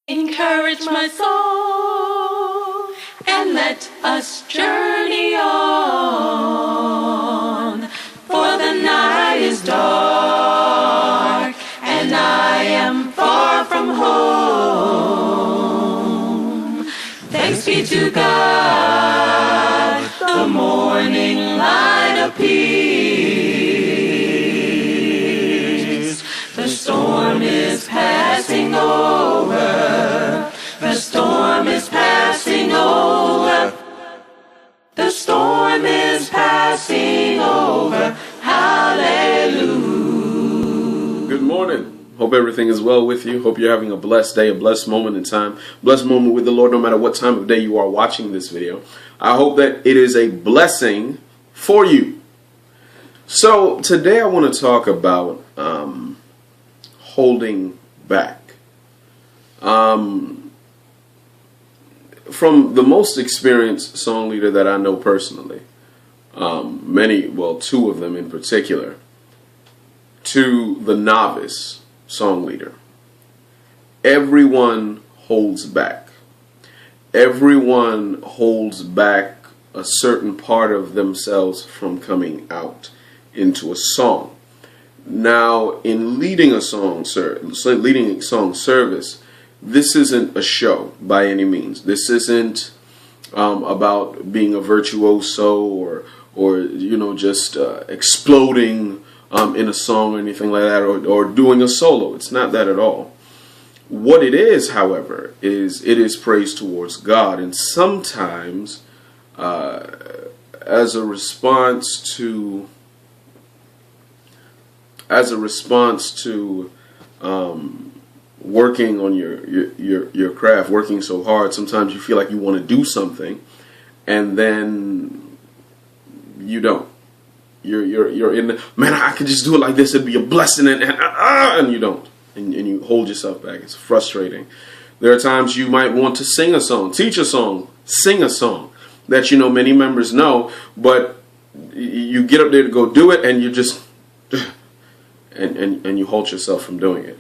Encourage my soul and let us journey on. For the night is dark and I am far from home. Thanks be to God, the morning light appears. The storm is passing over. The storm is passing over. The storm is passing over. Hallelujah. Good morning. Hope everything is well with you. Hope you're having a blessed day, a blessed moment in time, blessed moment with the Lord, no matter what time of day you are watching this video. I hope that it is a blessing for you. So today I want to talk about holding back. From the most experienced song leader that I know personally, two of them in particular, to the novice song leader, everyone holds back. Everyone holds back a certain part of themselves from coming out into a song. Now, in leading a song service, this isn't a show by any means. This isn't about being a virtuoso or just exploding in a song or anything like that, or doing a solo. It's not that at all. What it is, however, is it is praise towards God, and sometimes as a response to working on your craft, working so hard, sometimes you feel like you want to do something, and then you don't. You're in the, man, I could just do it like this, it'd be a blessing, and you don't, and you hold yourself back. It's frustrating. There are times you might want to sing a song, teach a song, sing a song that many members know, but you get up there to go do it, and you just and you hold yourself from doing it.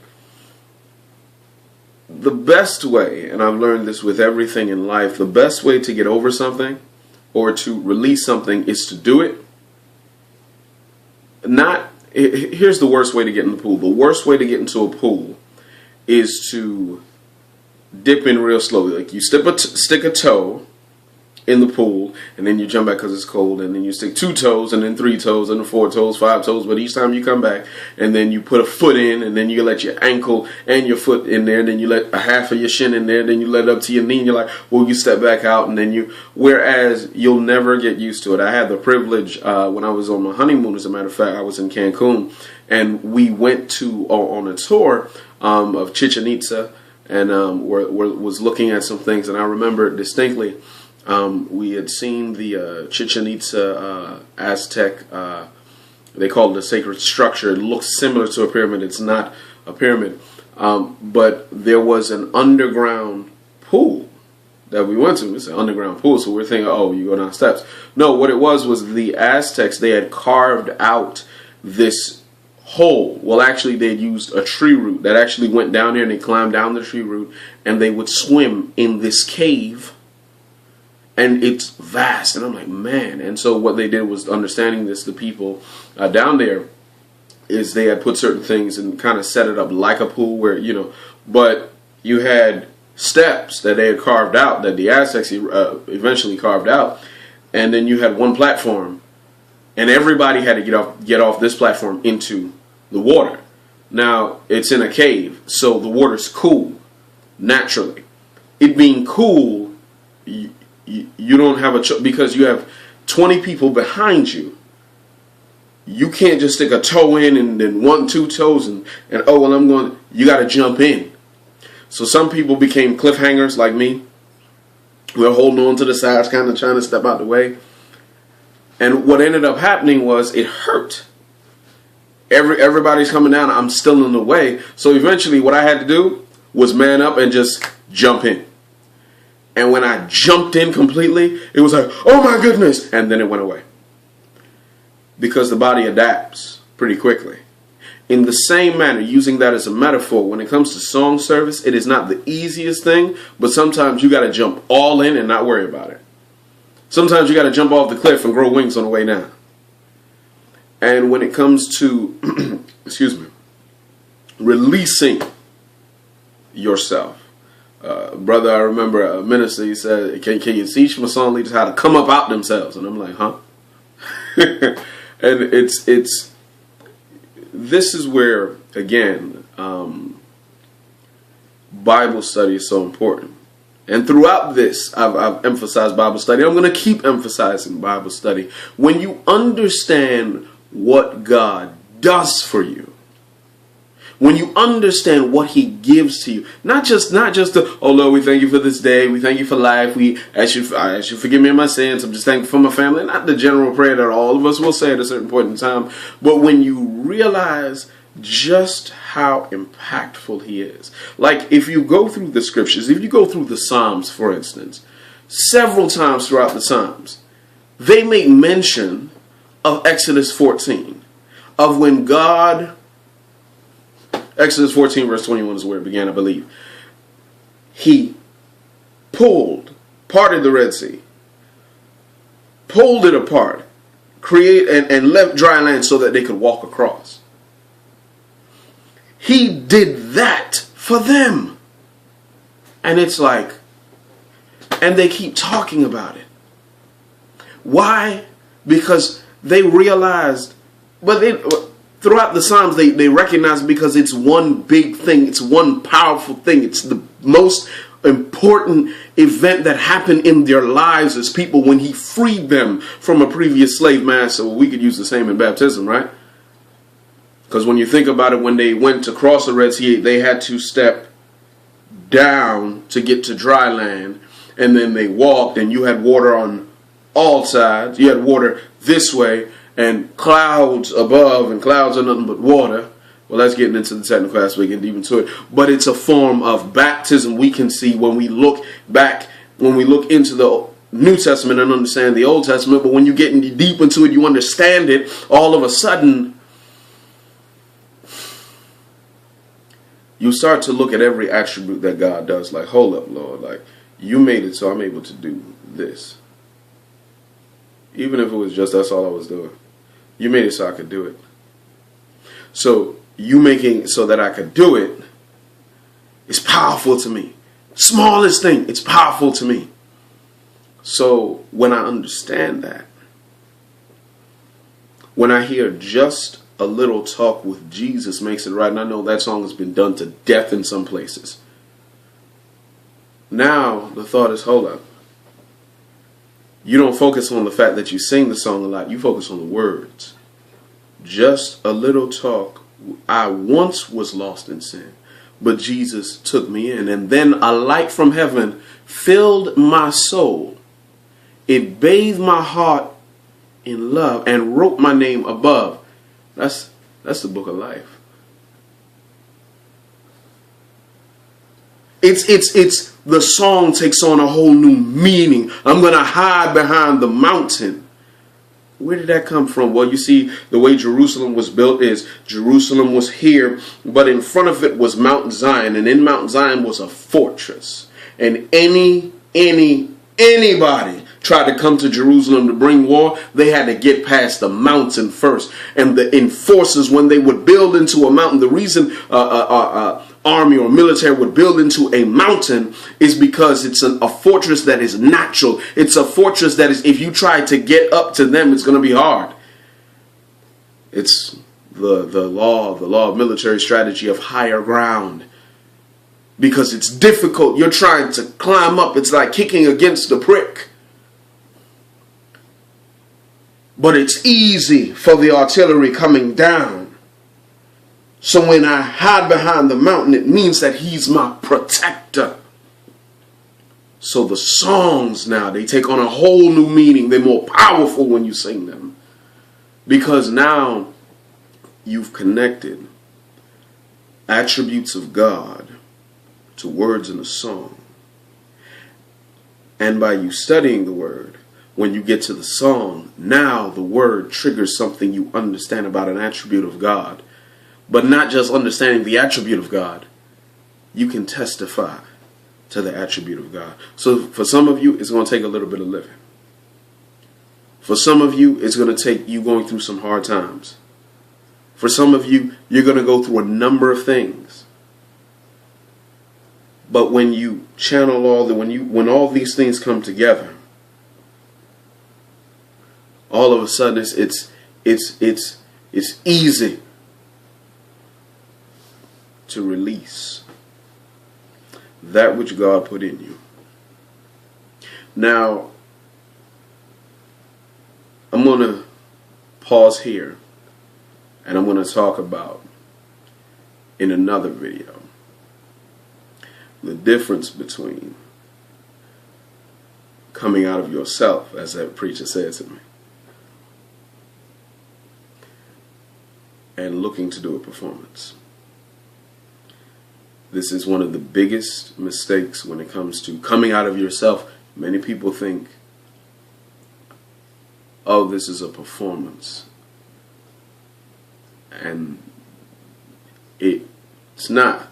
The best way, and I've learned this with everything in life, the best way to get over something or to release something is to do it. Here's the worst way to get in the pool. The worst way to get into a pool is to dip in real slowly. Like you stick a toe in the pool, and then you jump back because it's cold, and then you stick 2 toes, and then 3 toes, and then 4 toes, 5 toes, but each time you come back, and then you put a foot in, and then you let your ankle and your foot in there, and then you let a half of your shin in there, then you let it up to your knee, and you're like, well, you step back out, and then whereas you'll never get used to it. I had the privilege, when I was on my honeymoon, as a matter of fact, I was in Cancun, and we went on a tour of Chichen Itza, and was looking at some things, and I remember distinctly, we had seen the Chichen Itza Aztec, they call it a sacred structure. It looks similar to a pyramid. It's not a pyramid. But there was an underground pool that we went to. It's an underground pool. So we're thinking, oh, you go down steps. No, what it was the Aztecs, they had carved out this hole. Well, actually, they'd used a tree root that actually went down there, and they climbed down the tree root, and they would swim in this cave. And it's vast, and I'm like, man. And so what they did was, understanding this, the people down there, is they had put certain things and kind of set it up like a pool where, but you had steps that they had carved out, that the Aztecs eventually carved out, and then you had one platform, and everybody had to get off this platform into the water. Now, it's in a cave, so the water's cool, naturally. It being cool, you don't have a choice, because you have 20 people behind you. You can't just stick a toe in and then 1, 2 toes and oh, well, I'm going. You got to jump in. So some people became cliffhangers like me. We're holding on to the sides, kind of trying to step out the way. And what ended up happening was it hurt. Everybody's coming down. I'm still in the way. So eventually, what I had to do was man up and just jump in. And when I jumped in completely, it was like, oh my goodness, and then it went away. Because the body adapts pretty quickly. In the same manner, using that as a metaphor, when it comes to song service, it is not the easiest thing, but sometimes you got to jump all in and not worry about it. Sometimes you got to jump off the cliff and grow wings on the way down. And when it comes to, excuse me, releasing yourself. Brother, I remember a minister, he said, can you teach my song leaders how to come up out themselves? And I'm like, huh? And this is where, again, Bible study is so important. And throughout this, I've emphasized Bible study. I'm going to keep emphasizing Bible study. When you understand what God does for you, when you understand what He gives to you, not just the, oh Lord, we thank you for this day, we thank you for life, I ask you forgive me of my sins, I'm just thankful for my family, not the general prayer that all of us will say at a certain point in time, but when you realize just how impactful He is. Like if you go through the scriptures, if you go through the Psalms, for instance, several times throughout the Psalms, they make mention of Exodus 14, of when God, Exodus 14 verse 21 is where it began, I believe. He parted the Red Sea, pulled it apart, and left dry land so that they could walk across. He did that for them. And it's like, and they keep talking about it. Why? Because they realized, throughout the Psalms, they recognize it because it's one big thing. It's one powerful thing. It's the most important event that happened in their lives as people when He freed them from a previous slave master. Well, we could use the same in baptism, right? Because when you think about it, when they went to cross the Red Sea, they had to step down to get to dry land. And then they walked, and you had water on all sides. You had water this way, and clouds above, and clouds are nothing but water. Well, that's getting into the technical aspect and deep into it. But it's a form of baptism we can see when we look back, when we look into the New Testament and understand the Old Testament. But when you get deep into it, you understand it. All of a sudden, you start to look at every attribute that God does. Like, hold up, Lord. Like, you made it so I'm able to do this. Even if it was just that's all I was doing. You made it so I could do it. So you making it so that I could do it is powerful to me. Smallest thing, it's powerful to me. So when I understand that, when I hear just a little talk with Jesus makes it right, and I know that song has been done to death in some places. Now the thought is, hold up. You don't focus on the fact that you sing the song a lot. You focus on the words. Just a little talk. I once was lost in sin, but Jesus took me in. And then a light from heaven filled my soul. It bathed my heart in love and wrote my name above. That's the book of life. It's the song takes on a whole new meaning. I'm going to hide behind the mountain. Where did that come from? Well, you see, the way Jerusalem was built is Jerusalem was here, but in front of it was Mount Zion, and in Mount Zion was a fortress. And anybody tried to come to Jerusalem to bring war, they had to get past the mountain first. And the enforcers, when they would build into a mountain, the reason army or military would build into a mountain is because it's a fortress that is natural. It's a fortress that is, if you try to get up to them, it's going to be hard. It's the law of military strategy of higher ground. Because it's difficult. You're trying to climb up. It's like kicking against the prick. But it's easy for the artillery coming down. So when I hide behind the mountain, it means that He's my protector. So the songs now, they take on a whole new meaning. They're more powerful when you sing them. Because now you've connected attributes of God to words in a song. And by you studying the word, when you get to the song, now the word triggers something you understand about an attribute of God. but not just understanding the attribute of God, you can testify to the attribute of God. So for some of you, it's going to take a little bit of living. For some of you, it's going to take you going through some hard times. For some of you, you're going to go through a number of things. But when you channel when all these things come together, all of a sudden it's easy to release that which God put in you. Now, I'm going to pause here, and I'm going to talk about in another video the difference between coming out of yourself, as that preacher said to me, and looking to do a performance. This is one of the biggest mistakes when it comes to coming out of yourself. Many people think, oh, this is a performance. And it's not.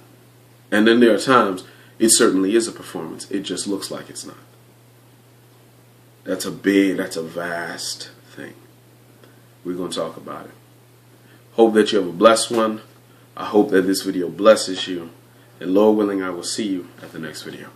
And then there are times it certainly is a performance. It just looks like it's not. That's a vast thing. We're going to talk about it. Hope that you have a blessed one. I hope that this video blesses you. And Lord willing, I will see you at the next video.